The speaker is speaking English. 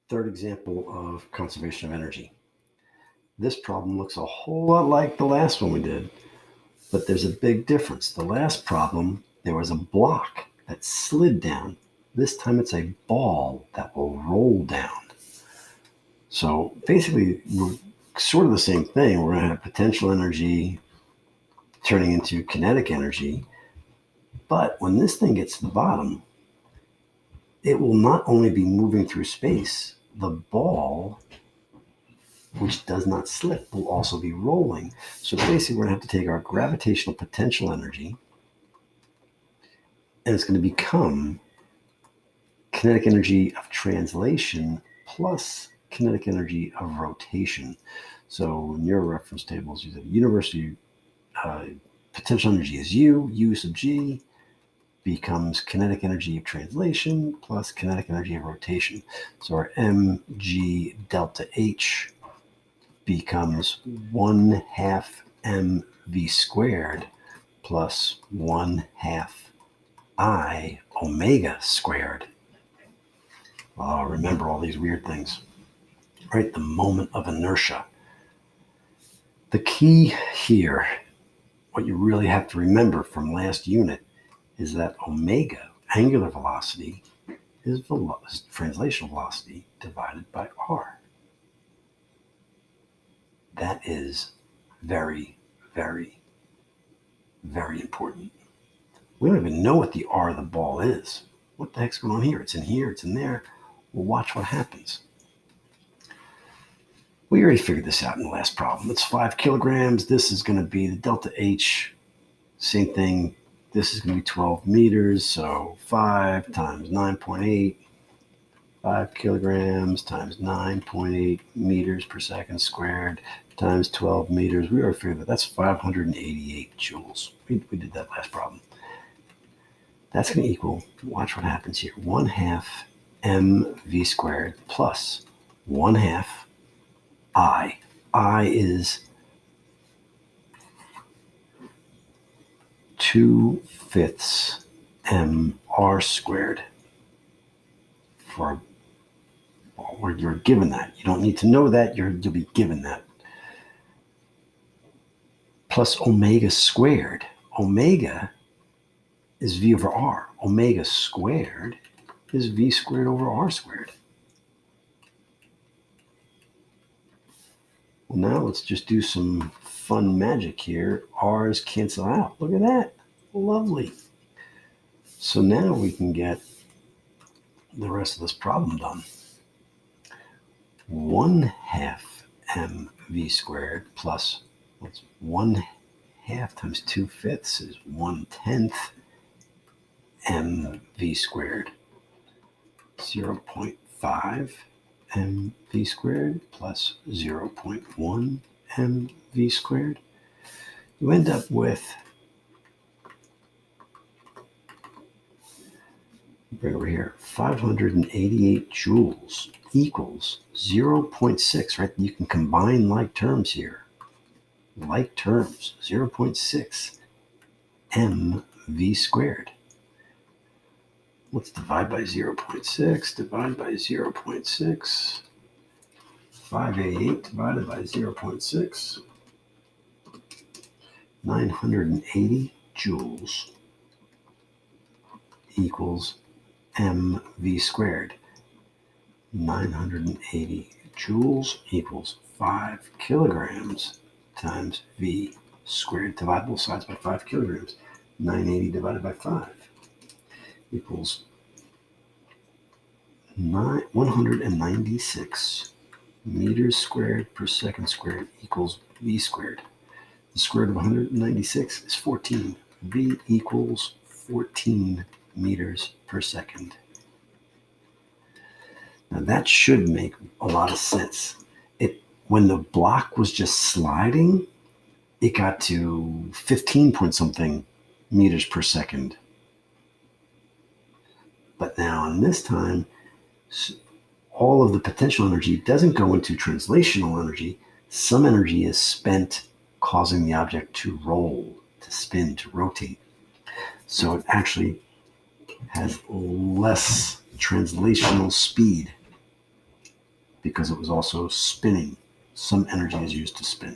Third example of conservation of energy. This problem looks a whole lot like the last one we did, but there's a big difference. The last problem, there was a block that slid down. This time it's a ball that will roll down. So basically, we're sort of the same thing. We're going to have potential energy turning into kinetic energy. But when this thing gets to the bottom, it will not only be moving through space, the ball, which does not slip, will also be rolling. So basically, we're going to have to take our gravitational potential energy, and it's going to become kinetic energy of translation plus kinetic energy of rotation. So in your reference tables, you said university potential energy is U sub G becomes kinetic energy of translation plus kinetic energy of rotation. So our mg delta H becomes 1/2 mv squared plus 1/2 I omega squared. Remember all these weird things, right? The moment of inertia. The key here, what you really have to remember from last unit, is that omega, angular velocity, is translational velocity divided by r. That is very, very, very important. We don't even know what the r of the ball is. What the heck's going on here? It's in here, it's in there. Well, watch what happens. We already figured this out in the last problem. It's 5 kilograms. This is going to be the delta H. Same thing. This is going to be 12 meters. So 5 times 9.8. 5 kilograms times 9.8 meters per second squared times 12 meters. We already figured that. That's 588 joules. We did that last problem. That's going to equal, watch what happens here, 1/2 mv squared plus 1/2 I. I is 2/5 mr squared. For where you're given that. You don't need to know that, you'll be given that. Plus omega squared. Omega is v over r. Omega squared is v squared over r squared. Well, now let's just do some fun magic here. R's cancel out. Look at that. Lovely. So now we can get the rest of this problem done. 1/2 mv squared plus, what's 1/2 times 2/5 is 1/10 mv squared. 0.5 mv squared plus 0.1 mv squared. You end up with, bring over here, 588 joules equals 0.6, right? You can combine like terms here. Like terms, 0.6 mv squared. Let's divide by 0.6, divide by 0.6. 588 divided by 0.6. 980 joules equals mv squared. 980 joules equals 5 kilograms times v squared. Divide both sides by 5 kilograms. 980 divided by 5 equals 196 meters squared per second squared equals v squared. The square root of 196 is 14. V equals 14 meters per second. Now that should make a lot of sense. When the block was just sliding, it got to 15 point something meters per second. But now in this time, all of the potential energy doesn't go into translational energy. Some energy is spent causing the object to roll, to spin, to rotate. So it actually has less translational speed. because it was also spinning. Some energy is used to spin.